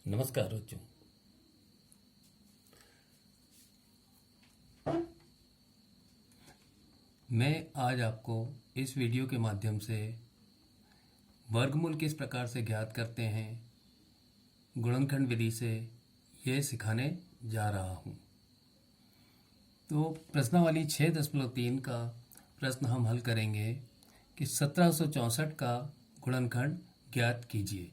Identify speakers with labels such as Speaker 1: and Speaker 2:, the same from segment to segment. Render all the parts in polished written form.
Speaker 1: नमस्कार बच्चों। मैं आज आपको इस वीडियो के माध्यम से वर्गमूल किस प्रकार से ज्ञात करते हैं गुणनखंड विधि से यह सिखाने जा रहा हूं। तो प्रश्नावली 6.3 का प्रश्न हम हल करेंगे कि 1764 का गुणनखंड ज्ञात कीजिए।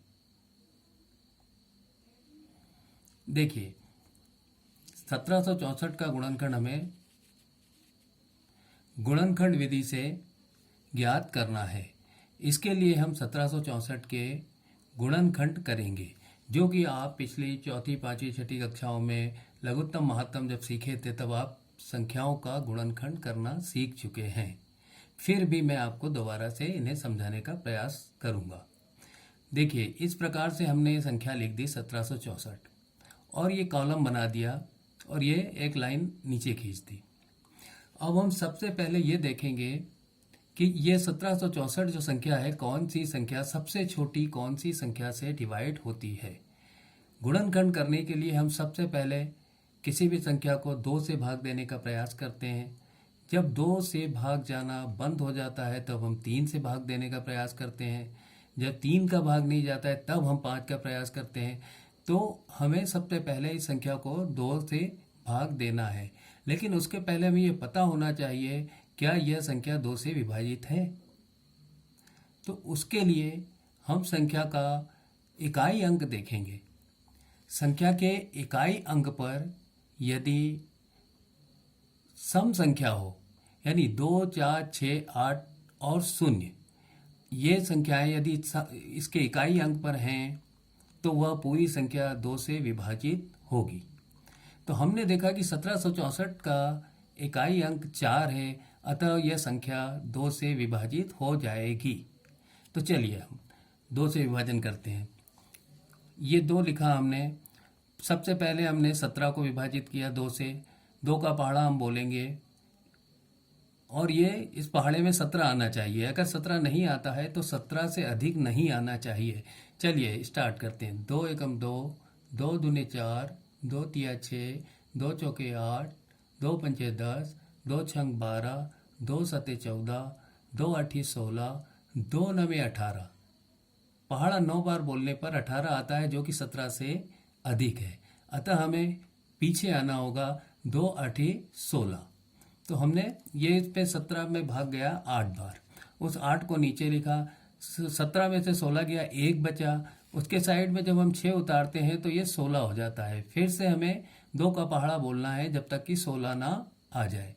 Speaker 1: देखिए, 1764 का गुणनखंड हमें गुणनखंड विधि से ज्ञात करना है। इसके लिए हम 1764 के गुणनखंड करेंगे, जो कि आप पिछली चौथी, पांचवी, छठी कक्षाओं में लघुत्तम महत्तम जब सीखे थे तब आप संख्याओं का गुणनखंड करना सीख चुके हैं। फिर भी मैं आपको दोबारा से इन्हें समझाने का प्रयास करूंगा। देखिए, इस प्रकार से हमने ये संख्या लिख दी 1764 और ये कॉलम बना दिया और ये एक लाइन नीचे खींच दी। अब हम सबसे पहले ये देखेंगे कि ये 1764 जो संख्या है, कौन सी संख्या सबसे छोटी कौन सी संख्या से डिवाइड होती है। गुणनखंड करने के लिए हम सबसे पहले किसी भी संख्या को 2 से भाग देने का प्रयास करते हैं। जब 2 से भाग जाना बंद हो जाता है तब हम 3 से भाग देने का प्रयास करते हैं। जब 3 का भाग नहीं जाता है तब हम 5 का प्रयास करते हैं। तो हमें सबसे पहले इस संख्या को 2 से भाग देना है, लेकिन उसके पहले हमें ये पता होना चाहिए क्या यह संख्या 2 से विभाजित है। तो उसके लिए हम संख्या का इकाई अंक देखेंगे। संख्या के इकाई अंक पर यदि सम संख्या हो, यानी 2, 4, 6, 8 और 0, ये संख्याएं यदि इसके इकाई अंक पर हैं तो वह पूरी संख्या 2 से विभाजित होगी। तो हमने देखा कि 1764 का इकाई अंक 4 है, अतः यह संख्या 2 से विभाजित हो जाएगी। तो चलिए हम 2 से विभाजन करते हैं। ये 2 लिखा हमने। सबसे पहले हमने 17 को विभाजित किया 2 से। 2 का पहाड़ा हम बोलेंगे और ये इस पहाड़े में 17 आना चाहिए। अगर 17 नहीं आता है तो 17 से अधिक नहीं आना चाहिए। चलिए स्टार्ट करते हैं। 2 एकम 2, 2 दूने 4, 2 तिया 6, 2 चौके 8, 2 पंचे 10, 2 छंग 12, 2 सते 14, 2 आठी 16, 2 नवे 18। पहाड़ा 9 बार बोलने पर 18 आता है, जो कि 17 से अधिक है। अतः हमें पीछे आना होगा। 2 आठी 16। तो हमने ये इस पे 17 में भाग गया 8 बार। उस 8 को नीचे लिखा। 17 में से 16 गया, 1 बचा। उसके साइड में जब हम 6 उतारते हैं तो ये 16 हो जाता है। फिर से हमें 2 का पहाड़ा बोलना है जब तक कि 16 ना आ जाए।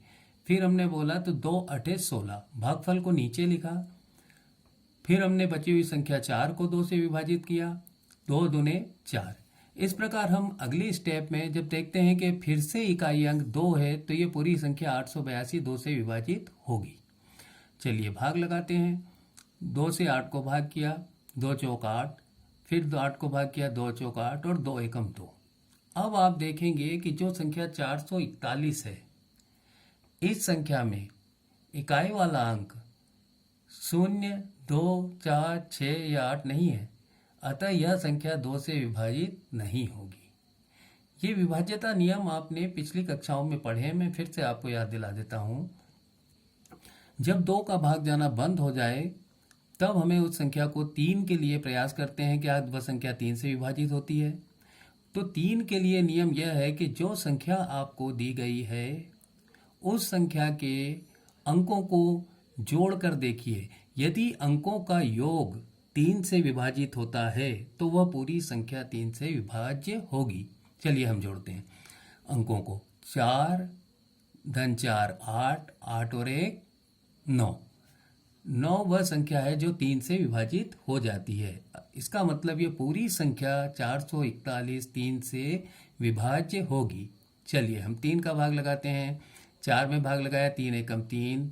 Speaker 1: फिर हमने बोला तो 2 अठे 16, भागफल को नीचे लिखा। फिर हमने बची हुई संख्या 4 को 2 से विभाजित किया। 2 दूने 4। इस प्रकार हम अगली स्टेप में जब देखते हैं कि फिर से इकाई अंक 2 है तो ये पूरी संख्या 882 2 से विभाजित होगी। चलिए भाग लगाते हैं। 2 से 8 को भाग किया, 2 चौक 8, फिर 8 को भाग किया, 2 चौक 8 और 2 एकम 2। अब आप देखेंगे कि जो संख्या 441 है, इस संख्या में इकाई वाला अंक 0, 2, 4, 6 या 8 नहीं है। अतः यह संख्या 2 से विभाजित नहीं होगी। ये विभाज्यता नियम आपने पिछली कक्षाओं में पढ़े, मैं फिर से आपको याद दिला देता हूं। जब 2 का भाग जाना बंद हो जाए तब हमें उस संख्या को 3 के लिए प्रयास करते हैं कि आज वह संख्या 3 से विभाजित होती है। तो 3 के लिए नियम यह है कि जो संख्या आपको दी गई है उस संख्या के अंकों को जोड़कर देखिए। यदि अंकों का योग 3 से विभाजित होता है तो वह पूरी संख्या 3 से विभाज्य होगी। चलिए हम जोड़ते हैं अंकों को। 4 धन 4 8, 8 और 1 9। 9 वह संख्या है जो 3 से विभाजित हो जाती है। इसका मतलब ये पूरी संख्या 441 3 से विभाज्य होगी। चलिए हम 3 का भाग लगाते हैं। 4 में भाग लगाया, 3 एकम 3,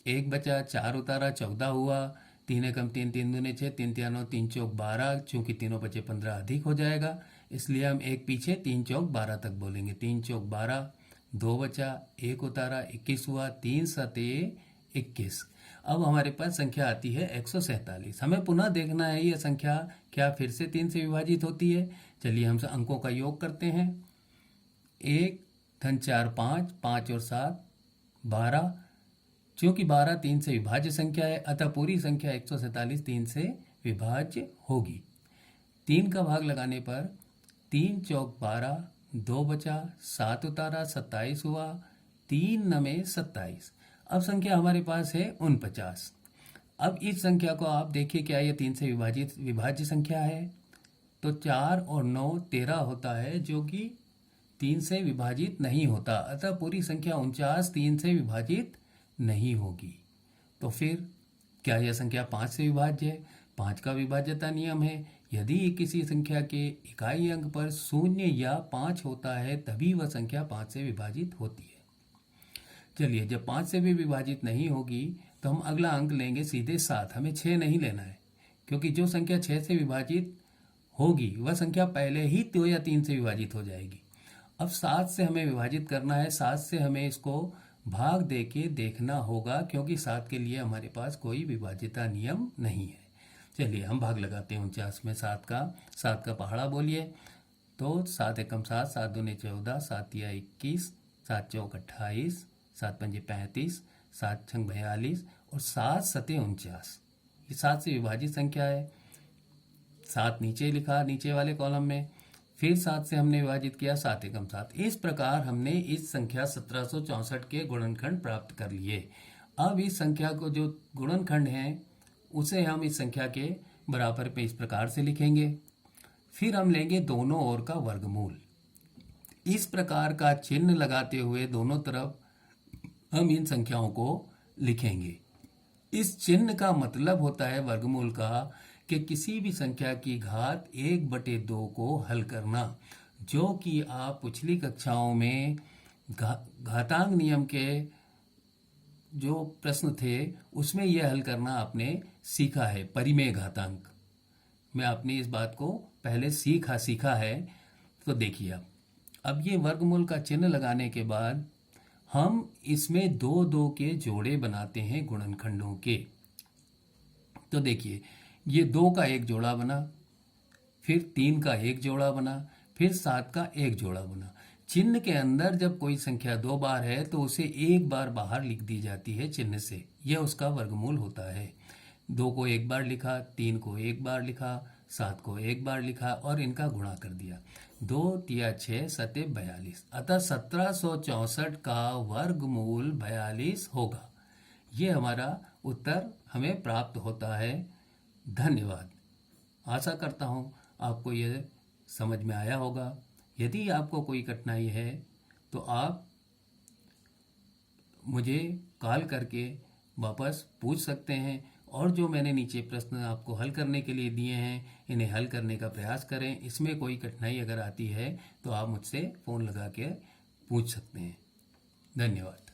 Speaker 1: 1 बचा, 4 उतारा, 14 हुआ। 3 एकम 3, 3 दूने 6, 3 तिया 9, 3 चौक 12। चूंकि तीनों बचे 15 अधिक हो जाएगा, इसलिए हम एक पीछे 3 चौक 12 तक बोलेंगे। 3 चौक 12, 2 बचा, 1 उतारा, 21 हुआ। 3 सते 21। अब हमारे पास संख्या आती है 147। हमें पुनः देखना है यह संख्या क्या फिर से 3 से विभाजित होती है। चलिए हम अंकों का योग करते हैं। 1 धन 4 5, 5 और 7 12। चूंकि 12 3 से विभाज्य संख्या है, अतः पूरी संख्या 147 3 से विभाज्य होगी। 3 का भाग लगाने पर 3 चौक 12, 2 बचा, 7 उतारा, 27 हुआ, 3 नमे 27। अब संख्या हमारे पास है 49। अब इस संख्या को आप देखिए, क्या यह 3 से विभाज्य संख्या है? तो 4 और 9 13 होता है, जो कि 3 से विभाजित नहीं होता, अतः पूरी संख्या 49 3 से विभाजित नहीं होगी। तो फिर क्या यह संख्या 5 से विभाज्य है? 5 का विभाज्यता नियम है, यदि किसी संख्या के इकाई अंक पर 0 या 5 होता है तभी वह संख्या 5 से विभाजित होती है। चलिए, जब 5 से भी विभाजित नहीं होगी तो हम अगला अंक लेंगे सीधे 7। हमें 6 नहीं लेना है, क्योंकि जो संख्या 6 से विभाजित होगी वह संख्या पहले ही 2 या 3 से विभाजित हो जाएगी। अब 7 से हमें विभाजित करना है। 7 से हमें इसको भाग दे के देखना होगा, क्योंकि 7 के लिए हमारे पास कोई विभाज्यता नियम नहीं है। चलिए हम भाग लगाते हैं 49 में 7 का पहाड़ा बोलिए। तो 7 एकम 7, 7 दूनी 14, 7 तिया 21, 7 चौक 28, 7 पंजे 35, 7 छंग 42 और 7 सते 49। ये 7 से विभाजित संख्या है। 7 नीचे लिखा, नीचे वाले कॉलम में। फिर 7 से हमने विभाजित किया, 7 एकम 7। इस प्रकार हमने इस संख्या 1764 के गुणनखंड प्राप्त कर लिए। अब इस संख्या को जो गुणनखंड है उसे हम इस संख्या के बराबर पे इस प्रकार से लिखेंगे। फिर हम लेंगे दोनों ओर का वर्गमूल। इस प्रकार का चिन्ह लगाते हुए दोनों तरफ हम इन संख्याओं को लिखेंगे। इस चिन्ह का मतलब होता है वर्गमूल का कि किसी भी संख्या की घात 1/2 को हल करना, जो कि आप पिछली कक्षाओं में घातांक नियम के जो प्रश्न थे उसमें यह हल करना आपने सीखा है। परिमेय घातांक में आपने इस बात को पहले सीखा है। तो देखिए, अब ये वर्गमूल का चिन्ह लगाने के बाद हम इसमें 2-2 के जोड़े बनाते हैं गुणनखंडों के। तो देखिए, ये 2 का एक जोड़ा बना, फिर 3 का एक जोड़ा बना, फिर 7 का एक जोड़ा बना। चिन्ह के अंदर जब कोई संख्या 2 बार है तो उसे एक बार बाहर लिख दी जाती है चिन्ह से, यह उसका वर्गमूल होता है। 2 को एक बार लिखा, 3 को एक बार लिखा, 7 को एक बार लिखा और इनका गुणा कर दिया। 2 तिया 6 सते 42, अतः 1764 का वर्गमूल 42 होगा। ये हमारा उत्तर हमें प्राप्त होता है। धन्यवाद। आशा करता हूँ आपको यह समझ में आया होगा। यदि आपको कोई कठिनाई है तो आप मुझे कॉल करके वापस पूछ सकते हैं, और जो मैंने नीचे प्रश्न आपको हल करने के लिए दिए हैं इन्हें हल करने का प्रयास करें। इसमें कोई कठिनाई अगर आती है तो आप मुझसे फ़ोन लगा के पूछ सकते हैं। धन्यवाद।